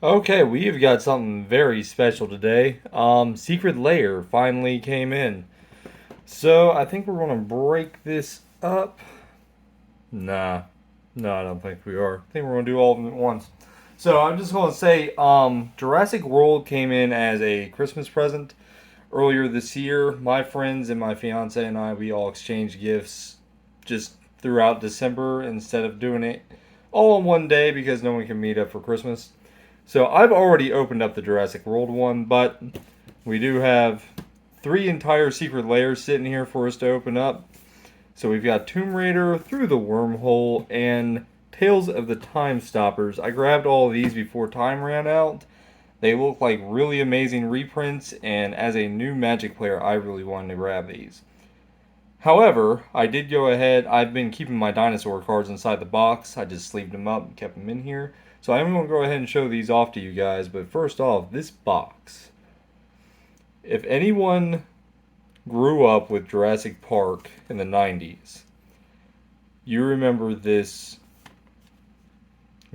Okay, we've got something very special today. Secret Lair finally came in. So I think we're gonna break this up. Nah, no, I don't think we are. I think we're gonna do all of them at once. So I'm just gonna say, Jurassic World came in as a Christmas present earlier this year. My friends and my fiance and I, we all exchanged gifts just throughout December instead of doing it all in one day because no one can meet up for Christmas. So I've already opened up the Jurassic World one, but we do have three entire secret layers sitting here for us to open up. So we've got Tomb Raider, Through the Wormhole, and Tales of the Time Stoppers. I grabbed all of these before time ran out. They look like really amazing reprints, and as a new Magic player, I really wanted to grab these. However, I did go ahead. I've been keeping my dinosaur cards inside the box. I just sleeved them up and kept them in here. So I'm going to go ahead and show these off to you guys. But first off, this box. If anyone grew up with Jurassic Park in the 90s, you remember this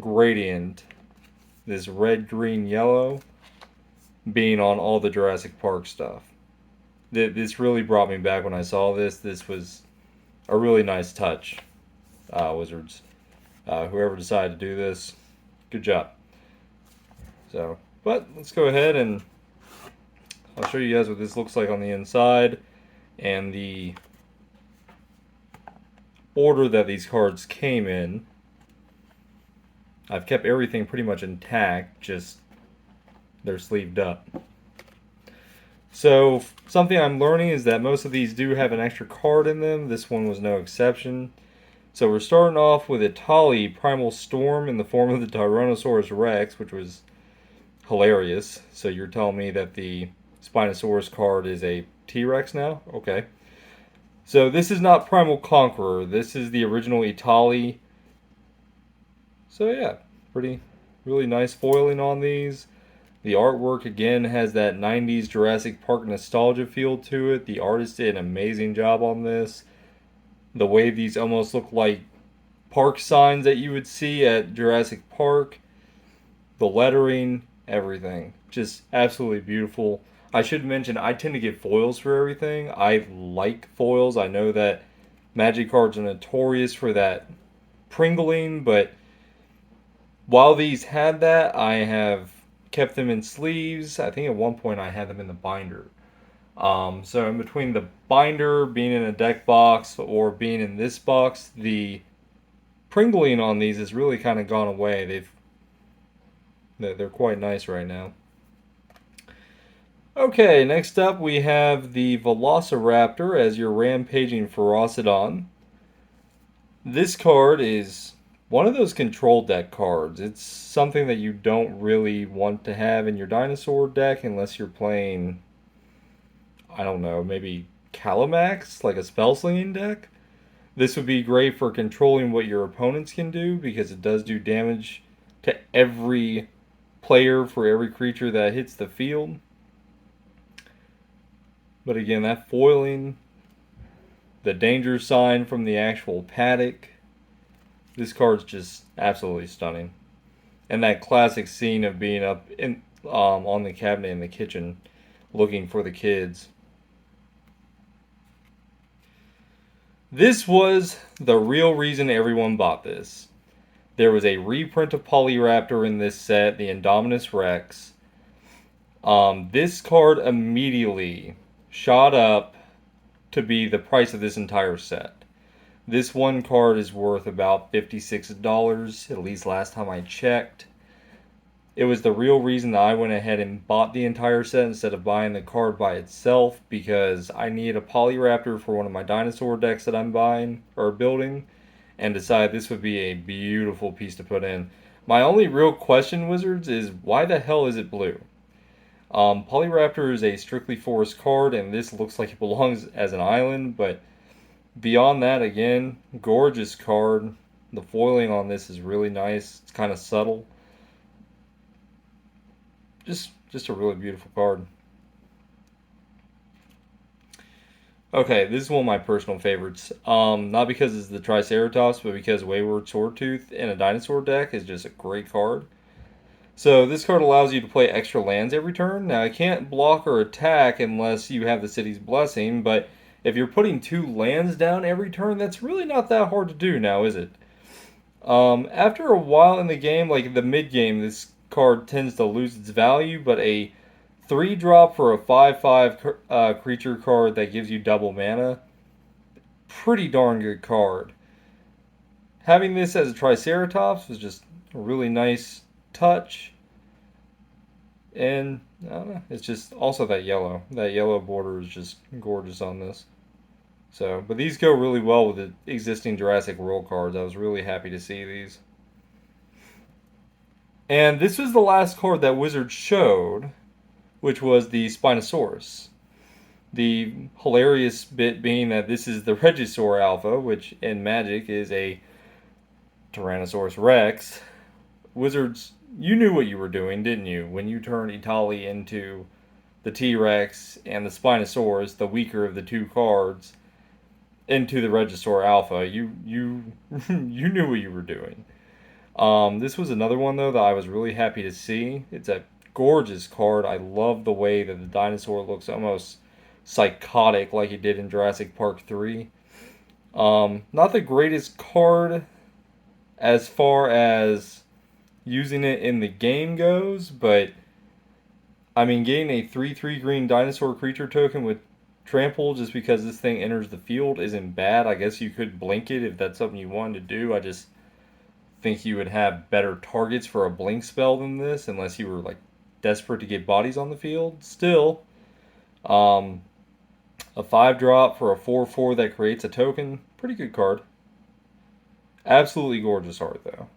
gradient, this red, green, yellow, being on all the Jurassic Park stuff. This really brought me back when I saw this. This was a really nice touch, Wizards. Whoever decided to do this, good job. So, but let's go ahead and I'll show you guys what this looks like on the inside and the order that these cards came in. I've kept everything pretty much intact, just they're sleeved up. So something I'm learning is that most of these do have an extra card in them. This one was no exception. So we're starting off with Itali Primal Storm in the form of the Tyrannosaurus Rex, which was hilarious. So you're telling me that the Spinosaurus card is a T-Rex now? Okay. So this is not Primal Conqueror. This is the original Itali. So yeah, really nice foiling on these. The artwork again has that 90s Jurassic Park nostalgia feel to it. The artist did an amazing job on this. The way these almost look like park signs that you would see at Jurassic Park. The lettering, everything. Just absolutely beautiful. I should mention I tend to get foils for everything. I like foils. I know that Magic cards are notorious for that pringling, but while these had that, I have kept them in sleeves. I think at one point I had them in the binder. So in between the binder being in a deck box or being in this box, the pringling on these has really kind of gone away. They're quite nice right now. Okay, next up we have the Velociraptor as your rampaging Ferocidon. This card is one of those control deck cards. It's something that you don't really want to have in your dinosaur deck unless you're playing, I don't know, maybe Calamax, like a spell slinging deck. This would be great for controlling what your opponents can do because it does do damage to every player for every creature that hits the field. But again, that foiling, the danger sign from the actual paddock, this card's just absolutely stunning. And that classic scene of being up in on the cabinet in the kitchen looking for the kids. This was the real reason everyone bought this. There was a reprint of Polyraptor in this set, the Indominus Rex. This card immediately shot up to be the price of this entire set. This one card is worth about $56, at least last time I checked. It was the real reason that I went ahead and bought the entire set instead of buying the card by itself because I need a Polyraptor for one of my dinosaur decks that I'm buying or building and decided this would be a beautiful piece to put in. My only real question, Wizards, is why the hell is it blue? Polyraptor is a strictly forest card and this looks like it belongs as an island, but beyond that, again, gorgeous card. The foiling on this is really nice. It's kind of subtle. Just a really beautiful card. Okay, this is one of my personal favorites. Not because it's the Triceratops, but because Wayward Swordtooth in a dinosaur deck is just a great card. So this card allows you to play extra lands every turn. Now I can't block or attack unless you have the City's Blessing, but if you're putting 2 lands down every turn, that's really not that hard to do now, is it? After a while in the game, like the mid game, this card tends to lose its value, but a 3-drop for a 5/5 creature card that gives you double mana, pretty darn good card. Having this as a Triceratops was just a really nice touch. And I don't know, it's just also that yellow. That yellow border is just gorgeous on this. So, but these go really well with the existing Jurassic World cards. I was really happy to see these. And this was the last card that Wizard showed, which was the Spinosaurus. The hilarious bit being that this is the Regisaur Alpha, which in Magic is a Tyrannosaurus Rex. Wizards, you knew what you were doing, didn't you? When you turned Itali into the T-Rex and the Spinosaurus, the weaker of the 2 cards, into the Regisaur Alpha, you you knew what you were doing. This was another one though that I was really happy to see. It's a gorgeous card. I love the way that the dinosaur looks almost psychotic like it did in Jurassic Park 3. Not the greatest card as far as using it in the game goes, but I mean, getting a 3/3 green dinosaur creature token with trample just because this thing enters the field isn't bad. I guess you could blink it if that's something you wanted to do. I just think you would have better targets for a blink spell than this, unless you were like desperate to get bodies on the field. Still, a 5-drop for a 4/4 that creates a token, pretty good card. Absolutely gorgeous art though.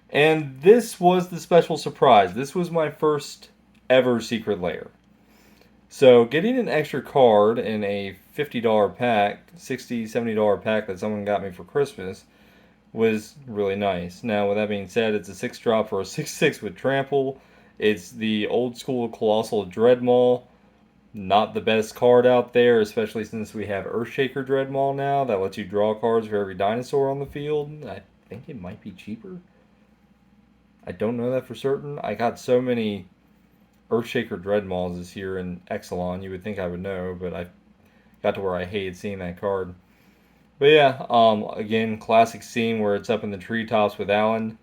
And this was the special surprise. This was my first ever Secret Lair. So getting an extra card in a $50 pack, $60, $70 pack that someone got me for Christmas was really nice. Now, with that being said, it's a 6-drop for a 6/6 with trample. It's the old school Colossal Dreadmaw. Not the best card out there, especially since we have Earthshaker Dreadmaw now that lets you draw cards for every dinosaur on the field. I think it might be cheaper. I don't know that for certain. I got so many Earthshaker Dreadmaws this year in Exelon. You would think I would know, but I got to where I hated seeing that card. But yeah, again, classic scene where it's up in the treetops with Alan.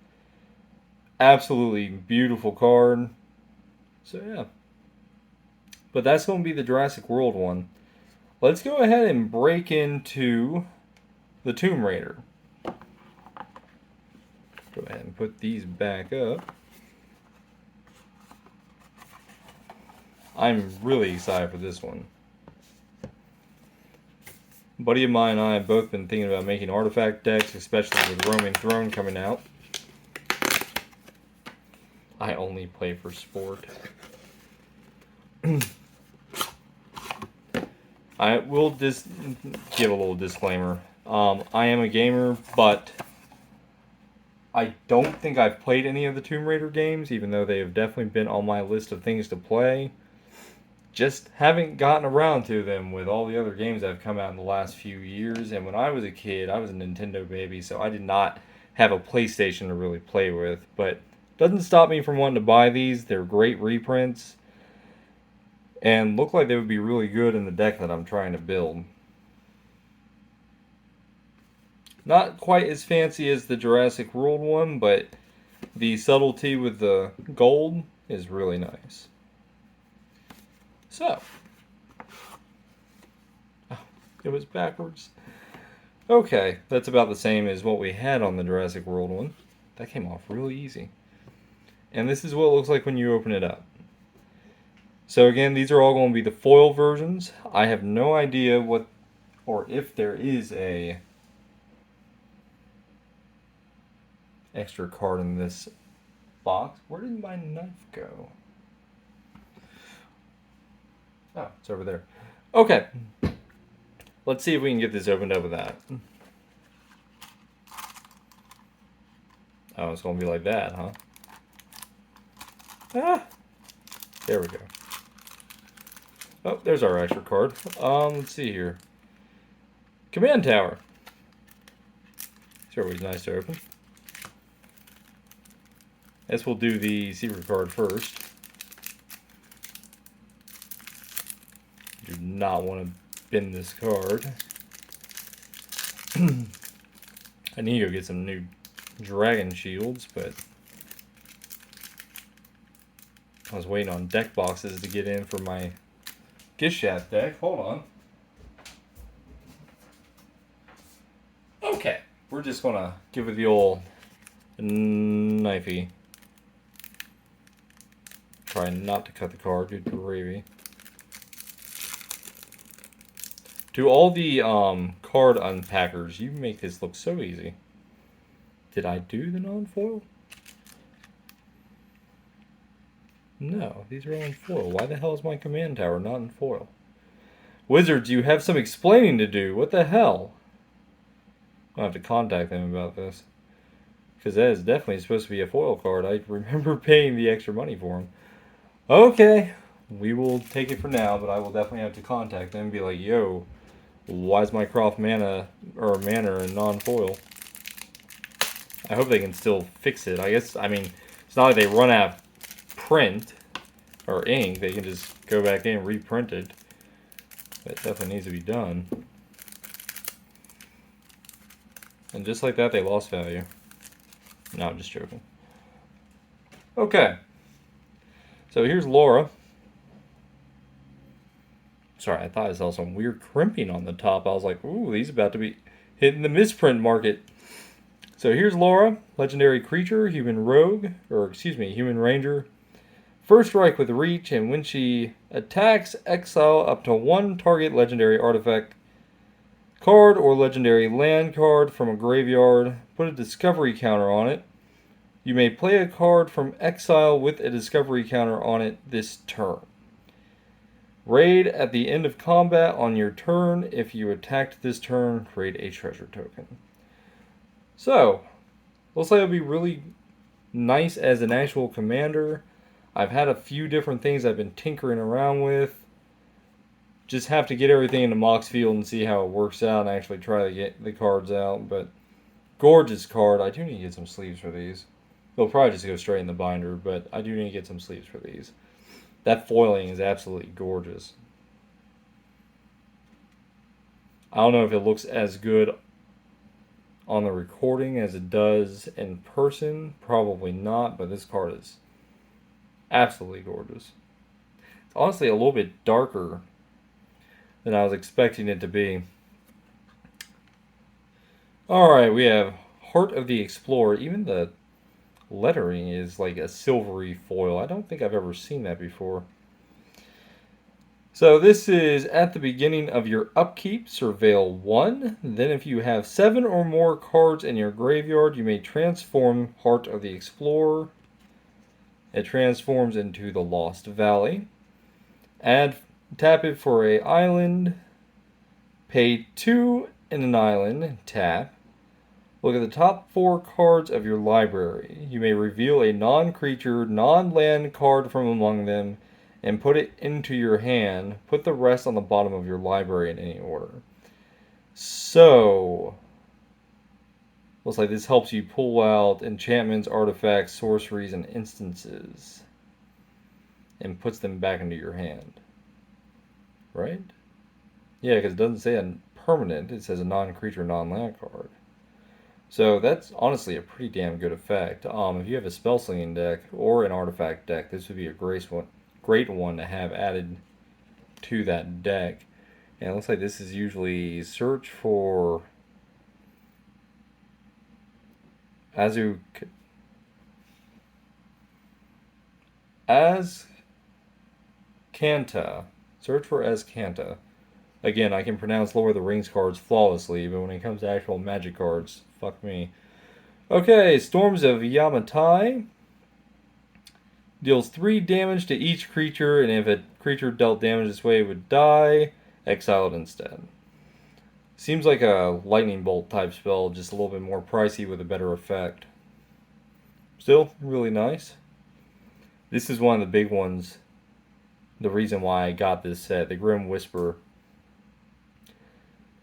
Absolutely beautiful card. So yeah. But that's going to be the Jurassic World one. Let's go ahead and break into the Tomb Raider. Go ahead and put these back up. I'm really excited for this one. A buddy of mine and I have both been thinking about making artifact decks, especially with Roman Throne coming out. I only play for sport. I will just give a little disclaimer. I am a gamer, but I don't think I've played any of the Tomb Raider games, even though they have definitely been on my list of things to play. Just haven't gotten around to them with all the other games that have come out in the last few years. And when I was a kid, I was a Nintendo baby, so I did not have a PlayStation to really play with. But doesn't stop me from wanting to buy these. They're great reprints and look like they would be really good in the deck that I'm trying to build. Not quite as fancy as the Jurassic World one, but the subtlety with the gold is really nice. So, oh, it was backwards. Okay, that's about the same as what we had on the Jurassic World one. That came off really easy. And this is what it looks like when you open it up. So again, these are all going to be the foil versions. I have no idea what, or if there is a extra card in this box. Where did my knife go? Oh, it's over there. Okay. Let's see if we can get this opened up with that. Oh, it's going to be like that, huh? Ah! There we go. Oh, there's our extra card. Let's see here. Command Tower. It's always nice to open. Guess we'll do the secret card first. Do not want to bin this card. I need to go get some new dragon shields, but I was waiting on deck boxes to get in for my gift shaft deck. Hold on. Okay, we're just gonna give it the old knifey. Try not to cut the card, good gravy. To all the card unpackers, you make this look so easy. Did I do the non-foil? No, these are all in foil. Why the hell is my command tower not in foil? Wizards, you have some explaining to do. What the hell? I'll have to contact them about this. Because that is definitely supposed to be a foil card. I remember paying the extra money for them. Okay, we will take it for now, but I will definitely have to contact them and be like, yo, why is my Croft mana in non-foil? I hope they can still fix it. I mean, it's not like they run out of print or ink. They can just go back in and reprint it. That definitely needs to be done. And just like that, they lost value. No, I'm just joking. Okay. So here's Laura. Sorry, I thought I saw some weird crimping on the top. I was like, ooh, he's about to be hitting the misprint market. So here's Laura, legendary creature, human ranger. First strike with reach, and when she attacks, exile up to one target legendary artifact card or legendary land card from a graveyard. Put a discovery counter on it. You may play a card from exile with a discovery counter on it this turn. Raid at the end of combat on your turn. If you attacked this turn, raid a treasure token. So, looks like it'll be really nice as an actual commander. I've had a few different things I've been tinkering around with. Just have to get everything into Mox Field and see how it works out and actually try to get the cards out. But, gorgeous card. I do need to get some sleeves for these. They'll probably just go straight in the binder, but I do need to get some sleeves for these. That foiling is absolutely gorgeous. I don't know if it looks as good on the recording as it does in person. Probably not, but this card is absolutely gorgeous. It's honestly a little bit darker than I was expecting it to be. Alright, we have Heart of the Explorer. Even the lettering is like a silvery foil. I don't think I've ever seen that before. So this is at the beginning of your upkeep, surveil 1. Then if you have 7 or more cards in your graveyard, you may transform Heart of the Explorer. It transforms into the Lost Valley. Tap it for an island. Pay 2 in an island. Tap. Look at the top 4 cards of your library. You may reveal a non-creature, non-land card from among them and put it into your hand. Put the rest on the bottom of your library in any order. So, looks like this helps you pull out enchantments, artifacts, sorceries, and instances and puts them back into your hand. Right? Yeah, because it doesn't say a permanent. It says a non-creature, non-land card. So that's honestly a pretty damn good effect. If you have a spell slinging deck or an artifact deck, this would be a great one to have added to that deck. And it looks like this is usually search for Azkanta. Search for Azkanta. Again, I can pronounce Lord of the Rings cards flawlessly, but when it comes to actual magic cards, fuck me. Okay, Storms of Yamatai. Deals 3 damage to each creature, and if a creature dealt damage this way, it would die. Exile it instead. Seems like a lightning bolt type spell, just a little bit more pricey with a better effect. Still, really nice. This is one of the big ones. The reason why I got this set, the Grim Whisperer.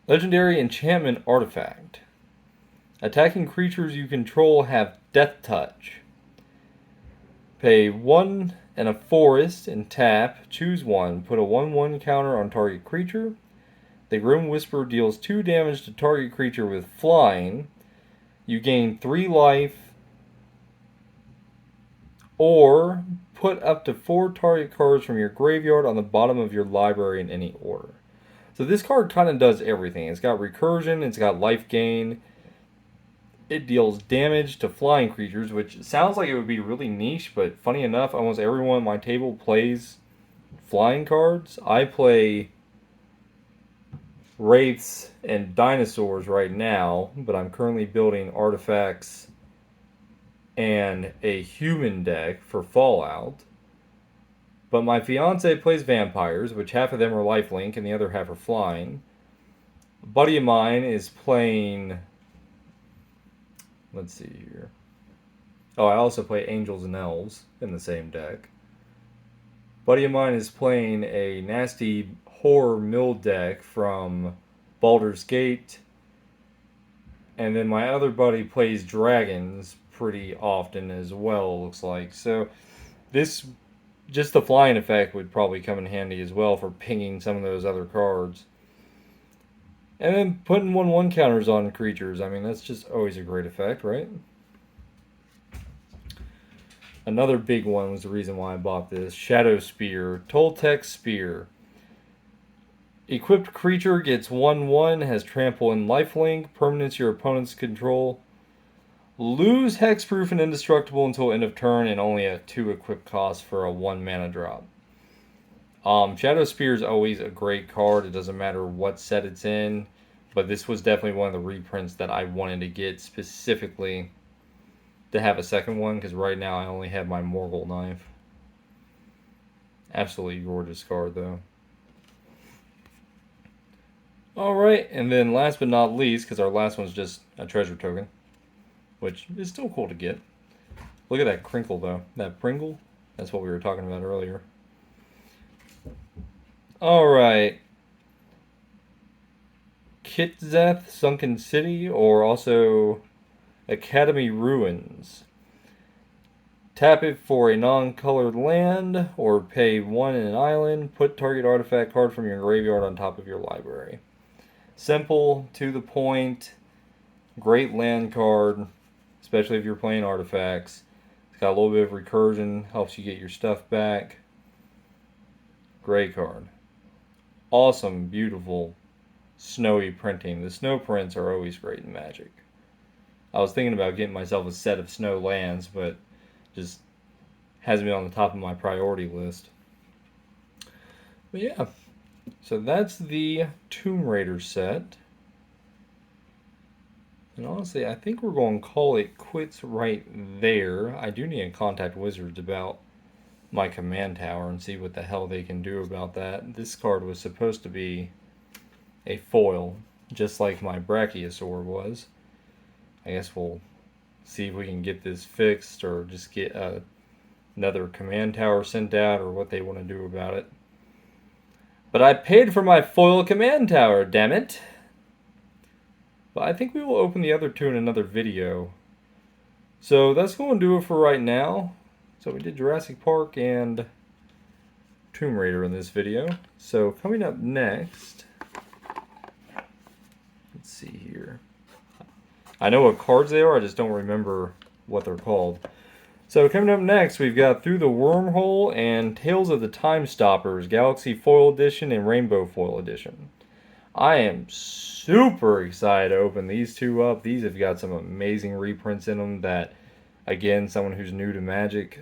Legendary enchantment artifact. Attacking creatures you control have death touch. Pay 1 and a forest and tap. Choose one. Put a 1/1 counter on target creature. The Grim Whisperer deals 2 damage to target creature with flying. You gain 3 life. Or put up to 4 target cards from your graveyard on the bottom of your library in any order. So this card kind of does everything. It's got recursion, it's got life gain. It deals damage to flying creatures, which sounds like it would be really niche, but funny enough, almost everyone at my table plays flying cards. I play wraiths and dinosaurs right now, but I'm currently building artifacts and a human deck for Fallout. But my fiance plays vampires, which half of them are lifelink and the other half are flying. A buddy of mine is playing... Let's see here. Oh, I also play angels and elves in the same deck. Buddy of mine is playing a nasty horror mill deck from Baldur's Gate. And then my other buddy plays dragons pretty often as well, looks like. So this, just the flying effect would probably come in handy as well for pinging some of those other cards. And then putting 1/1 counters on creatures. I mean, that's just always a great effect, right? Another big one was the reason why I bought this. Shadow Spear. Toltec Spear. Equipped creature gets 1/1, has trample and lifelink. Permanents your opponents control. Lose hexproof and indestructible until end of turn, and only a 2 equip cost for a 1 mana drop. Shadow Spear is always a great card. It doesn't matter what set it's in, but this was definitely one of the reprints that I wanted to get specifically to have a second one, because right now I only have my Morgul Knife. Absolutely gorgeous card, though. Alright, and then last but not least, because our last one's just a treasure token, which is still cool to get. Look at that crinkle, though. That Pringle. That's what we were talking about earlier. Alright. Kitzeth, Sunken City, or also Academy Ruins. Tap it for a non-colored land, or pay 1 in an island. Put target artifact card from your graveyard on top of your library. Simple, to the point, great land card, especially if you're playing artifacts. It's got a little bit of recursion, helps you get your stuff back. Great card. Awesome, beautiful, snowy printing. The snow prints are always great in Magic. I was thinking about getting myself a set of snow lands, but just hasn't been on the top of my priority list. But yeah, so that's the Tomb Raider set. And honestly, I think we're going to call it quits right there. I do need to contact Wizards about my command tower and see what the hell they can do about that. This card was supposed to be a foil, just like my Brachiosaur was. I guess we'll see if we can get this fixed, or just get another command tower sent out, or what they want to do about it. But I paid for my foil command tower, damn it! But I think we will open the other two in another video. So that's going to do it for right now. So we did Jurassic Park and Tomb Raider in this video. So coming up next, let's see here. I know what cards they are, I just don't remember what they're called. So coming up next, we've got Through the Wormhole and Tales of the Time Stoppers, Galaxy Foil Edition and Rainbow Foil Edition. I am super excited to open these two up. These have got some amazing reprints in them that, again, someone who's new to Magic,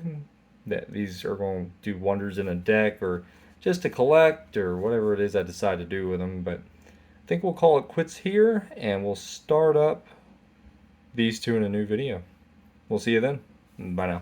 that these are going to do wonders in a deck, or just to collect, or whatever it is I decide to do with them. But I think we'll call it quits here, and we'll start up these two in a new video. We'll see you then. Bye now.